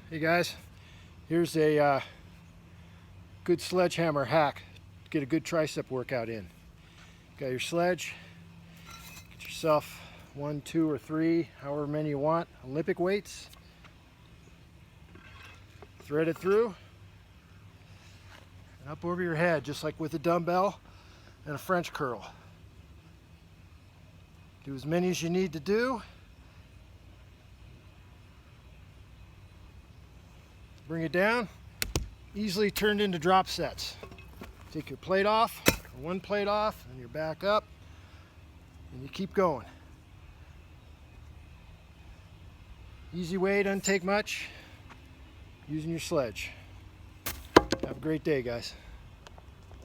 Hey guys, here's a good sledgehammer hack to get a good tricep workout in. Got your sledge, get yourself 1, 2, or 3, however many you want, Olympic weights. Thread it through and up over your head, just like with a dumbbell and a French curl. Do as many as you need to do. Bring it down, easily turned into drop sets. Take your plate off, or one plate off, and you're back up, and you keep going. Easy way, doesn't take much, using your sledge. Have a great day, guys.